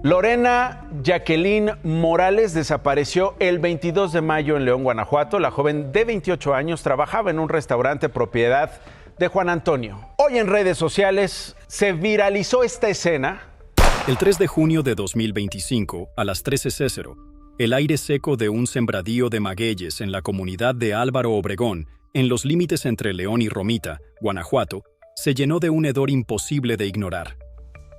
Lorena Jacqueline Morales desapareció el 22 de mayo en León, Guanajuato. La joven de 28 años trabajaba en un restaurante propiedad de Juan Antonio. Hoy en redes sociales se viralizó esta escena. El 3 de junio de 2025, a las 13:00, el aire seco de un sembradío de magueyes en la comunidad de Álvaro Obregón, en los límites entre León y Romita, Guanajuato, se llenó de un hedor imposible de ignorar.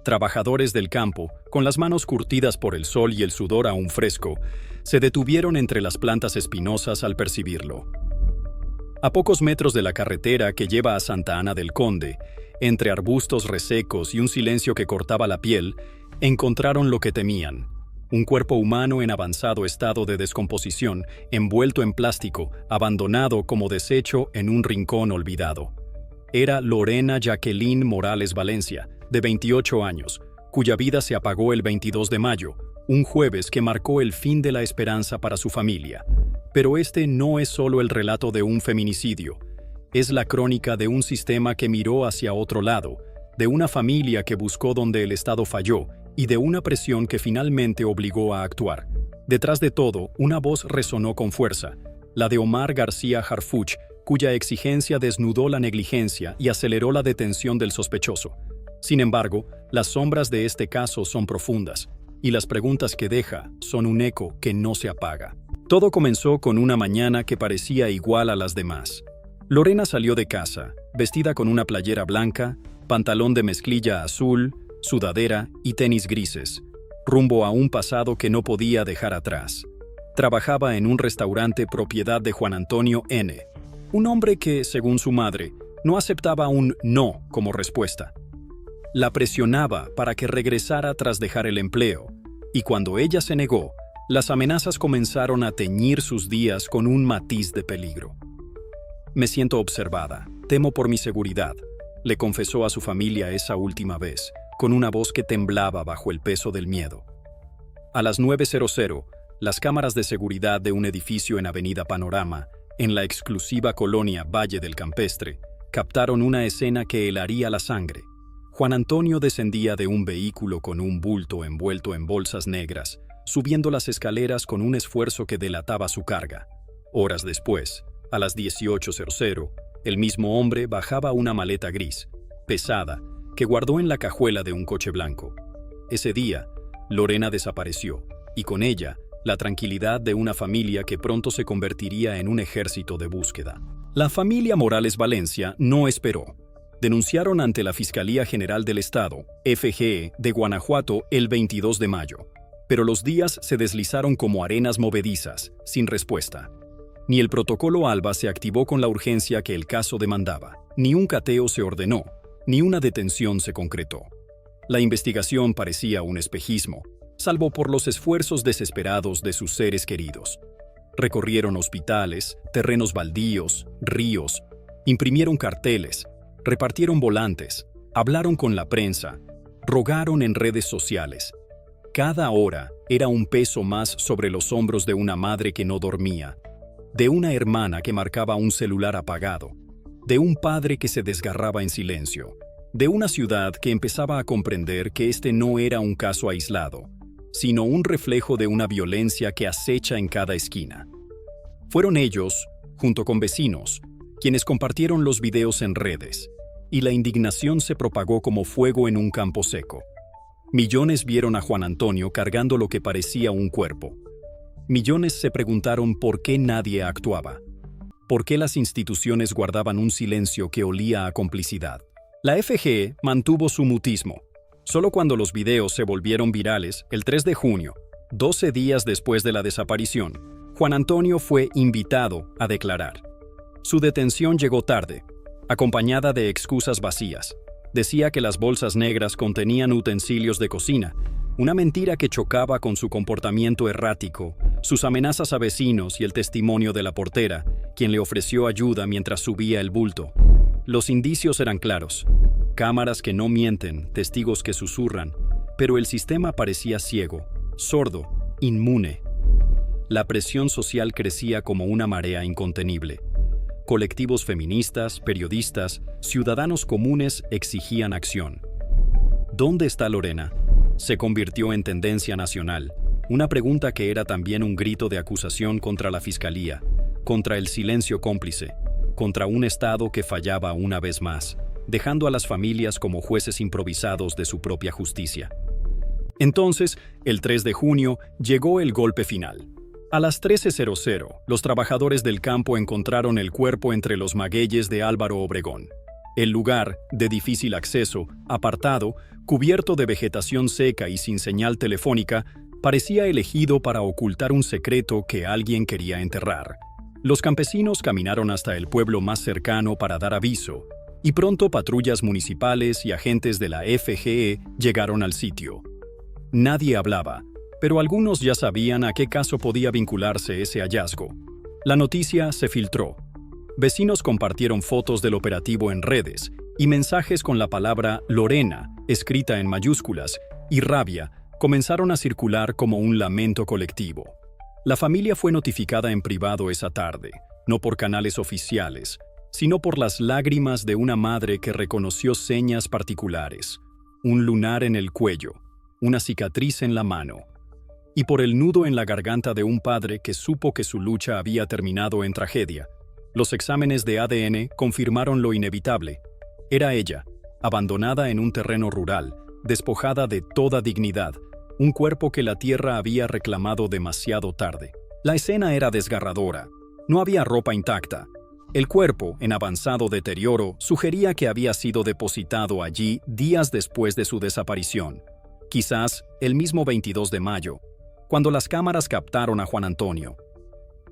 Trabajadores del campo, con las manos curtidas por el sol y el sudor aún fresco, se detuvieron entre las plantas espinosas al percibirlo. A pocos metros de la carretera que lleva a Santa Ana del Conde, entre arbustos resecos y un silencio que cortaba la piel, encontraron lo que temían: un cuerpo humano en avanzado estado de descomposición, envuelto en plástico, abandonado como desecho en un rincón olvidado. Era Lorena Jacqueline Morales Valencia, de 28 años, cuya vida se apagó el 22 de mayo, un jueves que marcó el fin de la esperanza para su familia. Pero este no es solo el relato de un feminicidio, es la crónica de un sistema que miró hacia otro lado, de una familia que buscó donde el Estado falló y de una presión que finalmente obligó a actuar. Detrás de todo, una voz resonó con fuerza, la de Omar García Harfuch, cuya exigencia desnudó la negligencia y aceleró la detención del sospechoso. Sin embargo, las sombras de este caso son profundas, y las preguntas que deja son un eco que no se apaga. Todo comenzó con una mañana que parecía igual a las demás. Lorena salió de casa, vestida con una playera blanca, pantalón de mezclilla azul, sudadera y tenis grises, rumbo a un pasado que no podía dejar atrás. Trabajaba en un restaurante propiedad de Juan Antonio N., un hombre que, según su madre, no aceptaba un no como respuesta. La presionaba para que regresara tras dejar el empleo, y cuando ella se negó, las amenazas comenzaron a teñir sus días con un matiz de peligro. «Me siento observada, temo por mi seguridad», le confesó a su familia esa última vez, con una voz que temblaba bajo el peso del miedo. A las 9:00, las cámaras de seguridad de un edificio en Avenida Panorama, en la exclusiva colonia Valle del Campestre, captaron una escena que helaría la sangre. Juan Antonio descendía de un vehículo con un bulto envuelto en bolsas negras, subiendo las escaleras con un esfuerzo que delataba su carga. Horas después, a las 18:00, el mismo hombre bajaba una maleta gris, pesada, que guardó en la cajuela de un coche blanco. Ese día, Lorena desapareció, y con ella, la tranquilidad de una familia que pronto se convertiría en un ejército de búsqueda. La familia Morales Valencia no esperó. Denunciaron ante la Fiscalía General del Estado, FGE, de Guanajuato el 22 de mayo. Pero los días se deslizaron como arenas movedizas, sin respuesta. Ni el protocolo ALBA se activó con la urgencia que el caso demandaba, ni un cateo se ordenó, ni una detención se concretó. La investigación parecía un espejismo, salvo por los esfuerzos desesperados de sus seres queridos. Recorrieron hospitales, terrenos baldíos, ríos, imprimieron carteles, repartieron volantes, hablaron con la prensa, rogaron en redes sociales. Cada hora era un peso más sobre los hombros de una madre que no dormía, de una hermana que marcaba un celular apagado, de un padre que se desgarraba en silencio, de una ciudad que empezaba a comprender que este no era un caso aislado, sino un reflejo de una violencia que acecha en cada esquina. Fueron ellos, junto con vecinos, quienes compartieron los videos en redes, y la indignación se propagó como fuego en un campo seco. Millones vieron a Juan Antonio cargando lo que parecía un cuerpo. Millones se preguntaron por qué nadie actuaba, por qué las instituciones guardaban un silencio que olía a complicidad. La FGE mantuvo su mutismo. Solo cuando los videos se volvieron virales, el 3 de junio, 12 días después de la desaparición, Juan Antonio fue invitado a declarar. Su detención llegó tarde, acompañada de excusas vacías. Decía que las bolsas negras contenían utensilios de cocina, una mentira que chocaba con su comportamiento errático, sus amenazas a vecinos y el testimonio de la portera, quien le ofreció ayuda mientras subía el bulto. Los indicios eran claros. Cámaras que no mienten, testigos que susurran, pero el sistema parecía ciego, sordo, inmune. La presión social crecía como una marea incontenible. Colectivos feministas, periodistas, ciudadanos comunes exigían acción. ¿Dónde está Lorena? se convirtió en tendencia nacional. Una pregunta que era también un grito de acusación contra la fiscalía, contra el silencio cómplice, contra un Estado que fallaba una vez más, dejando a las familias como jueces improvisados de su propia justicia. Entonces, el 3 de junio, llegó el golpe final. A las 13:00, los trabajadores del campo encontraron el cuerpo entre los magueyes de Álvaro Obregón. El lugar, de difícil acceso, apartado, cubierto de vegetación seca y sin señal telefónica, parecía elegido para ocultar un secreto que alguien quería enterrar. Los campesinos caminaron hasta el pueblo más cercano para dar aviso, y pronto patrullas municipales y agentes de la FGE llegaron al sitio. Nadie hablaba, pero algunos ya sabían a qué caso podía vincularse ese hallazgo. La noticia se filtró. Vecinos compartieron fotos del operativo en redes y mensajes con la palabra Lorena, escrita en mayúsculas, y rabia, comenzaron a circular como un lamento colectivo. La familia fue notificada en privado esa tarde, no por canales oficiales, sino por las lágrimas de una madre que reconoció señas particulares, un lunar en el cuello, una cicatriz en la mano, y por el nudo en la garganta de un padre que supo que su lucha había terminado en tragedia. Los exámenes de ADN confirmaron lo inevitable. Era ella, abandonada en un terreno rural, despojada de toda dignidad, un cuerpo que la tierra había reclamado demasiado tarde. La escena era desgarradora. No había ropa intacta. El cuerpo, en avanzado deterioro, sugería que había sido depositado allí días después de su desaparición. Quizás el mismo 22 de mayo, cuando las cámaras captaron a Juan Antonio.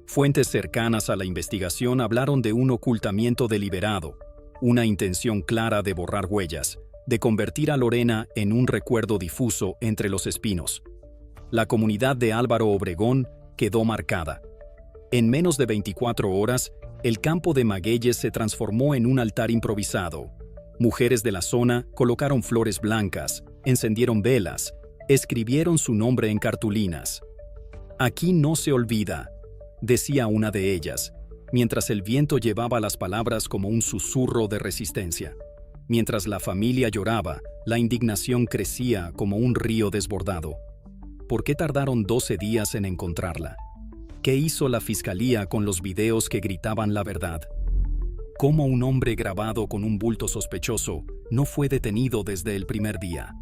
Fuentes cercanas a la investigación hablaron de un ocultamiento deliberado, una intención clara de borrar huellas, de convertir a Lorena en un recuerdo difuso entre los espinos. La comunidad de Álvaro Obregón quedó marcada. En menos de 24 horas, el campo de magueyes se transformó en un altar improvisado. Mujeres de la zona colocaron flores blancas, encendieron velas, escribieron su nombre en cartulinas. «Aquí no se olvida», decía una de ellas, mientras el viento llevaba las palabras como un susurro de resistencia. Mientras la familia lloraba, la indignación crecía como un río desbordado. ¿Por qué tardaron 12 días en encontrarla? ¿Qué hizo la fiscalía con los videos que gritaban la verdad? ¿Cómo un hombre grabado con un bulto sospechoso no fue detenido desde el primer día?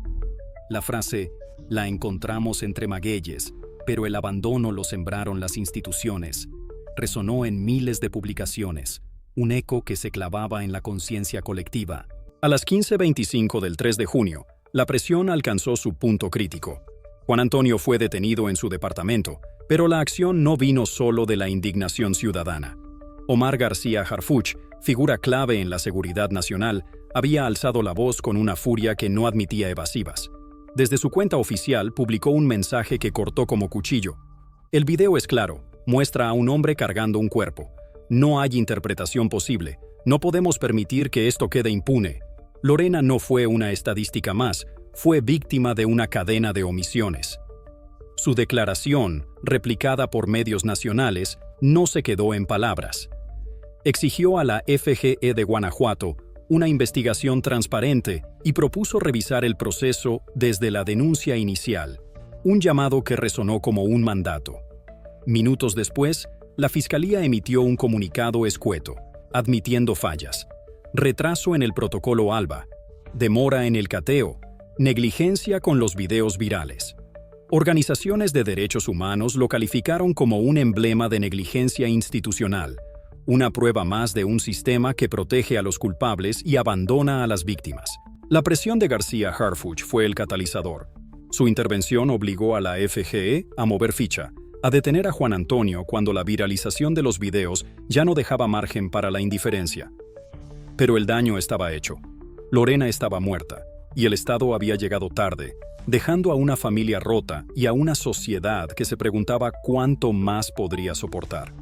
La frase, «la encontramos entre magueyes, pero el abandono lo sembraron las instituciones», resonó en miles de publicaciones, un eco que se clavaba en la conciencia colectiva. A las 15:25 del 3 de junio, la presión alcanzó su punto crítico. Juan Antonio fue detenido en su departamento, pero la acción no vino solo de la indignación ciudadana. Omar García Harfuch, figura clave en la seguridad nacional, había alzado la voz con una furia que no admitía evasivas. Desde su cuenta oficial publicó un mensaje que cortó como cuchillo. El video es claro, muestra a un hombre cargando un cuerpo. No hay interpretación posible. No podemos permitir que esto quede impune. Lorena no fue una estadística más, fue víctima de una cadena de omisiones. Su declaración, replicada por medios nacionales, no se quedó en palabras. Exigió a la FGE de Guanajuato una investigación transparente y propuso revisar el proceso desde la denuncia inicial, un llamado que resonó como un mandato. Minutos después, la Fiscalía emitió un comunicado escueto, admitiendo fallas, retraso en el protocolo ALBA, demora en el cateo, negligencia con los videos virales. Organizaciones de derechos humanos lo calificaron como un emblema de negligencia institucional, una prueba más de un sistema que protege a los culpables y abandona a las víctimas. La presión de García Harfuch fue el catalizador. Su intervención obligó a la FGE a mover ficha, a detener a Juan Antonio cuando la viralización de los videos ya no dejaba margen para la indiferencia. Pero el daño estaba hecho. Lorena estaba muerta, y el Estado había llegado tarde, dejando a una familia rota y a una sociedad que se preguntaba cuánto más podría soportar.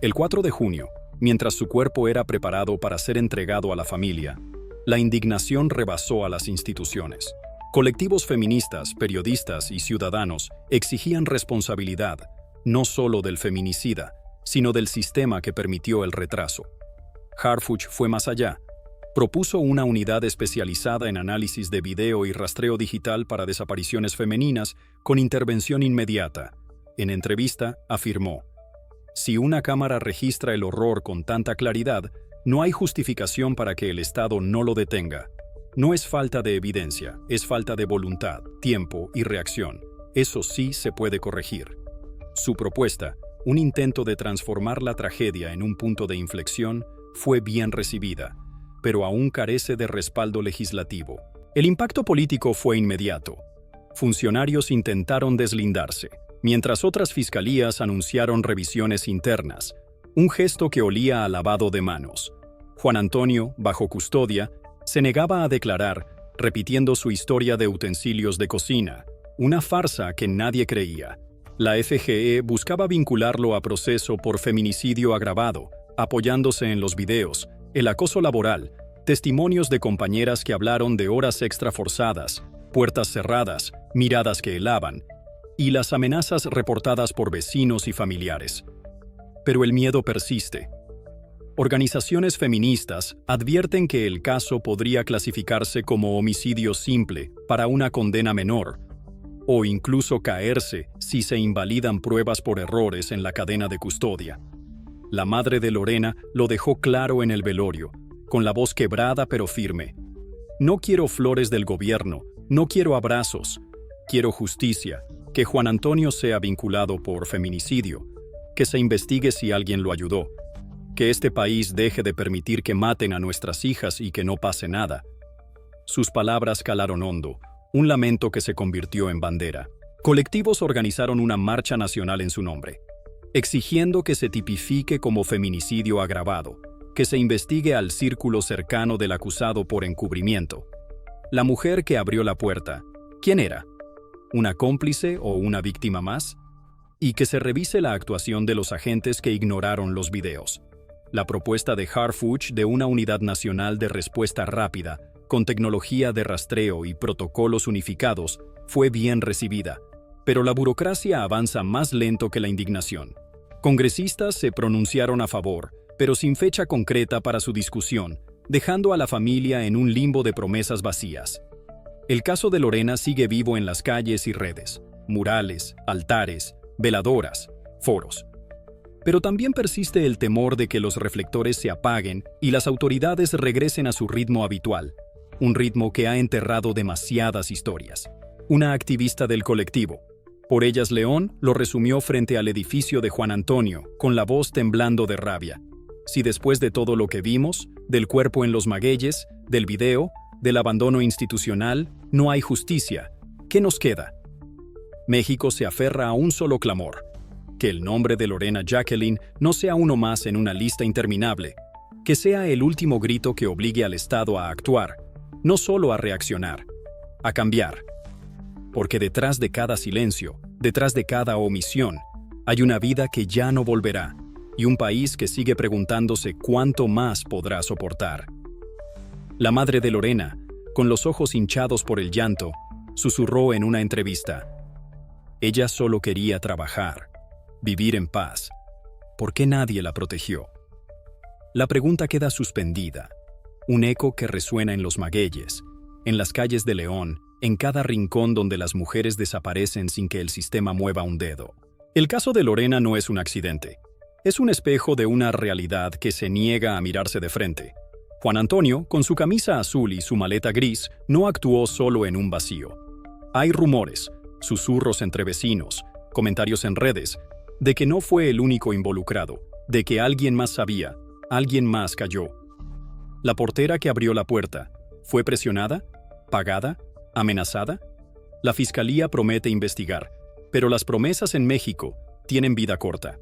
El 4 de junio, mientras su cuerpo era preparado para ser entregado a la familia, la indignación rebasó a las instituciones. Colectivos feministas, periodistas y ciudadanos exigían responsabilidad, no solo del feminicida, sino del sistema que permitió el retraso. Harfuch fue más allá. propuso una unidad especializada en análisis de video y rastreo digital para desapariciones femeninas con intervención inmediata. En entrevista, afirmó: si una cámara registra el horror con tanta claridad, no hay justificación para que el Estado no lo detenga. No es falta de evidencia, es falta de voluntad, tiempo y reacción. Eso sí se puede corregir. Su propuesta, un intento de transformar la tragedia en un punto de inflexión, fue bien recibida, pero aún carece de respaldo legislativo. El impacto político fue inmediato. Funcionarios intentaron deslindarse, mientras otras fiscalías anunciaron revisiones internas, un gesto que olía a lavado de manos. Juan Antonio, bajo custodia, se negaba a declarar, repitiendo su historia de utensilios de cocina, una farsa que nadie creía. La FGE buscaba vincularlo a proceso por feminicidio agravado, apoyándose en los videos, el acoso laboral, testimonios de compañeras que hablaron de horas extra forzadas, puertas cerradas, miradas que helaban, y las amenazas reportadas por vecinos y familiares. Pero el miedo persiste. Organizaciones feministas advierten que el caso podría clasificarse como homicidio simple para una condena menor, o incluso caerse si se invalidan pruebas por errores en la cadena de custodia. La madre de Lorena lo dejó claro en el velorio, con la voz quebrada pero firme. No quiero flores del gobierno, no quiero abrazos, quiero justicia, que Juan Antonio sea vinculado por feminicidio, que se investigue si alguien lo ayudó, que este país deje de permitir que maten a nuestras hijas y que no pase nada. Sus palabras calaron hondo, un lamento que se convirtió en bandera. Colectivos organizaron una marcha nacional en su nombre, exigiendo que se tipifique como feminicidio agravado, que se investigue al círculo cercano del acusado por encubrimiento. La mujer que abrió la puerta, ¿quién era? ¿Una cómplice o una víctima más? Y que se revise la actuación de los agentes que ignoraron los videos. La propuesta de Harfuch de una unidad nacional de respuesta rápida, con tecnología de rastreo y protocolos unificados, fue bien recibida, pero la burocracia avanza más lento que la indignación. Congresistas se pronunciaron a favor, pero sin fecha concreta para su discusión, dejando a la familia en un limbo de promesas vacías. El caso de Lorena sigue vivo en las calles y redes, murales, altares, veladoras, foros. Pero también persiste el temor de que los reflectores se apaguen y las autoridades regresen a su ritmo habitual, un ritmo que ha enterrado demasiadas historias. Una activista del colectivo, Por Ellas León, lo resumió frente al edificio de Juan Antonio, con la voz temblando de rabia. Si después de todo lo que vimos, del cuerpo en los magueyes, del video, del abandono institucional, no hay justicia, ¿qué nos queda? México se aferra a un solo clamor: que el nombre de Lorena Jacqueline no sea uno más en una lista interminable, que sea el último grito que obligue al Estado a actuar, no solo a reaccionar, a cambiar. Porque detrás de cada silencio, detrás de cada omisión, hay una vida que ya no volverá, y un país que sigue preguntándose cuánto más podrá soportar. La madre de Lorena, con los ojos hinchados por el llanto, susurró en una entrevista: ella solo quería trabajar, vivir en paz. ¿Por qué nadie la protegió? La pregunta queda suspendida, un eco que resuena en los magueyes, en las calles de León, en cada rincón donde las mujeres desaparecen sin que el sistema mueva un dedo. El caso de Lorena no es un accidente. Es un espejo de una realidad que se niega a mirarse de frente. Juan Antonio, con su camisa azul y su maleta gris, no actuó solo en un vacío. Hay rumores, susurros entre vecinos, comentarios en redes, de que no fue el único involucrado, de que alguien más sabía, alguien más cayó. La portera que abrió la puerta, ¿fue presionada? ¿Pagada? ¿Amenazada? La fiscalía promete investigar, pero las promesas en México tienen vida corta.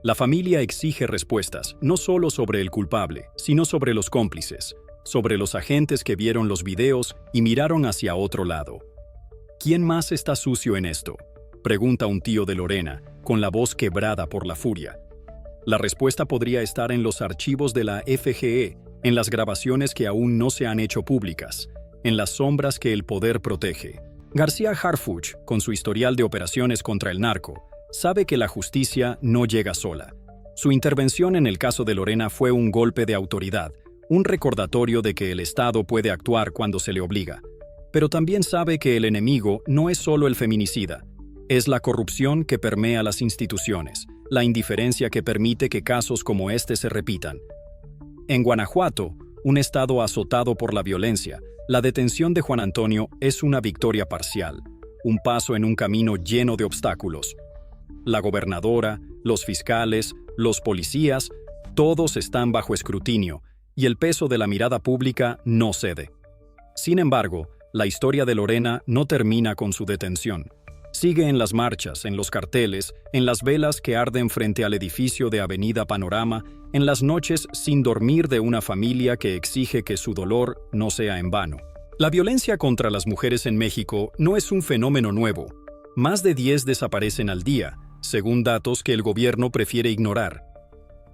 La familia exige respuestas, no solo sobre el culpable, sino sobre los cómplices, sobre los agentes que vieron los videos y miraron hacia otro lado. ¿Quién más está sucio en esto?, pregunta un tío de Lorena, con la voz quebrada por la furia. La respuesta podría estar en los archivos de la FGE, en las grabaciones que aún no se han hecho públicas, en las sombras que el poder protege. García Harfuch, con su historial de operaciones contra el narco, sabe que la justicia no llega sola. Su intervención en el caso de Lorena fue un golpe de autoridad, un recordatorio de que el Estado puede actuar cuando se le obliga. Pero también sabe que el enemigo no es solo el feminicida, es la corrupción que permea las instituciones, la indiferencia que permite que casos como este se repitan. En Guanajuato, un estado azotado por la violencia, la detención de Juan Antonio es una victoria parcial, un paso en un camino lleno de obstáculos. La gobernadora, los fiscales, los policías, todos están bajo escrutinio, y el peso de la mirada pública no cede. Sin embargo, la historia de Lorena no termina con su detención. Sigue en las marchas, en los carteles, en las velas que arden frente al edificio de Avenida Panorama, en las noches sin dormir de una familia que exige que su dolor no sea en vano. La violencia contra las mujeres en México no es un fenómeno nuevo. Más de 10 desaparecen al día, según datos que el gobierno prefiere ignorar.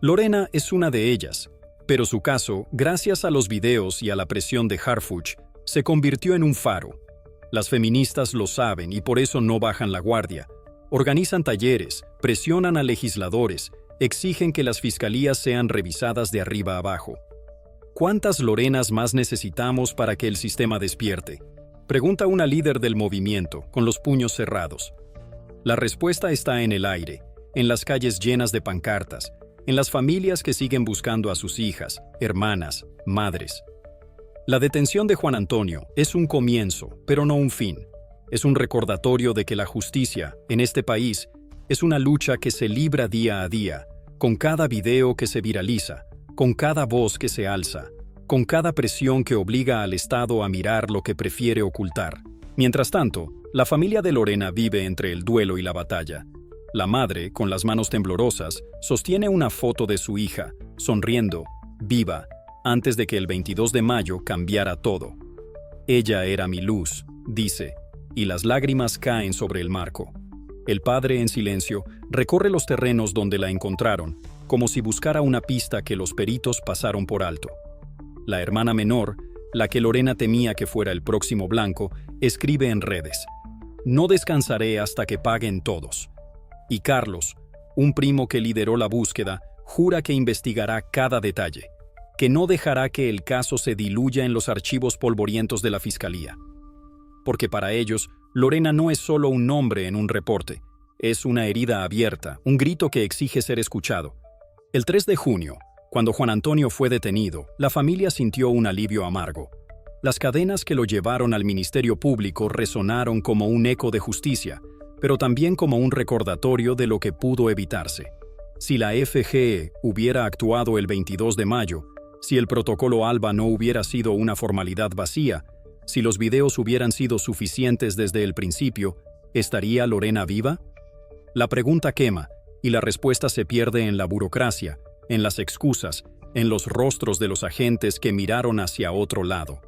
Lorena es una de ellas, pero su caso, gracias a los videos y a la presión de Harfuch, se convirtió en un faro. Las feministas lo saben y por eso no bajan la guardia. Organizan talleres, presionan a legisladores, exigen que las fiscalías sean revisadas de arriba a abajo. ¿Cuántas Lorenas más necesitamos para que el sistema despierte?, pregunta una líder del movimiento, con los puños cerrados. La respuesta está en el aire, en las calles llenas de pancartas, en las familias que siguen buscando a sus hijas, hermanas, madres. La detención de Juan Antonio es un comienzo, pero no un fin. Es un recordatorio de que la justicia, en este país, es una lucha que se libra día a día, con cada video que se viraliza, con cada voz que se alza, con cada presión que obliga al Estado a mirar lo que prefiere ocultar. Mientras tanto, la familia de Lorena vive entre el duelo y la batalla. La madre, con las manos temblorosas, sostiene una foto de su hija, sonriendo, viva, antes de que el 22 de mayo cambiara todo. Ella era mi luz, dice, y las lágrimas caen sobre el marco. El padre, en silencio, recorre los terrenos donde la encontraron, como si buscara una pista que los peritos pasaron por alto. La hermana menor, la que Lorena temía que fuera el próximo blanco, escribe en redes: «No descansaré hasta que paguen todos». Y Carlos, un primo que lideró la búsqueda, jura que investigará cada detalle, que no dejará que el caso se diluya en los archivos polvorientos de la fiscalía. Porque para ellos, Lorena no es solo un nombre en un reporte, es una herida abierta, un grito que exige ser escuchado. El 3 de junio, cuando Juan Antonio fue detenido, la familia sintió un alivio amargo. Las cadenas que lo llevaron al Ministerio Público resonaron como un eco de justicia, pero también como un recordatorio de lo que pudo evitarse. Si la FGE hubiera actuado el 22 de mayo, si el protocolo ALBA no hubiera sido una formalidad vacía, si los videos hubieran sido suficientes desde el principio, ¿estaría Lorena viva? La pregunta quema, y la respuesta se pierde en la burocracia, en las excusas, en los rostros de los agentes que miraron hacia otro lado.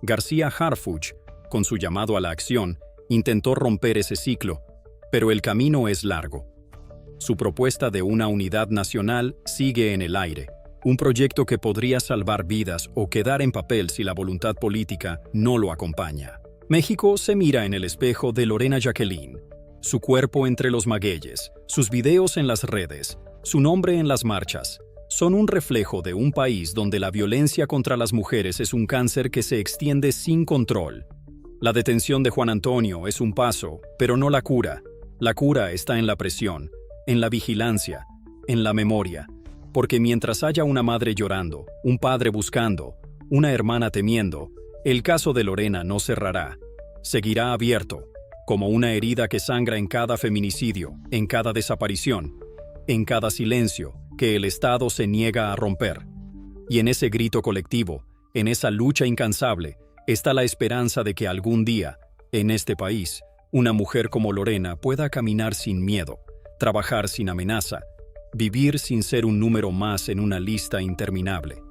García Harfuch, con su llamado a la acción, intentó romper ese ciclo, pero el camino es largo. Su propuesta de una unidad nacional sigue en el aire, un proyecto que podría salvar vidas o quedar en papel si la voluntad política no lo acompaña. México se mira en el espejo de Lorena Jacqueline, su cuerpo entre los magueyes, sus videos en las redes, su nombre en las marchas, son un reflejo de un país donde la violencia contra las mujeres es un cáncer que se extiende sin control. La detención de Juan Antonio es un paso, pero no la cura. La cura está en la presión, en la vigilancia, en la memoria. Porque mientras haya una madre llorando, un padre buscando, una hermana temiendo, el caso de Lorena no cerrará. Seguirá abierto, como una herida que sangra en cada feminicidio, en cada desaparición, en cada silencio que el Estado se niega a romper. Y en ese grito colectivo, en esa lucha incansable, está la esperanza de que algún día, en este país, una mujer como Lorena pueda caminar sin miedo, trabajar sin amenaza, vivir sin ser un número más en una lista interminable.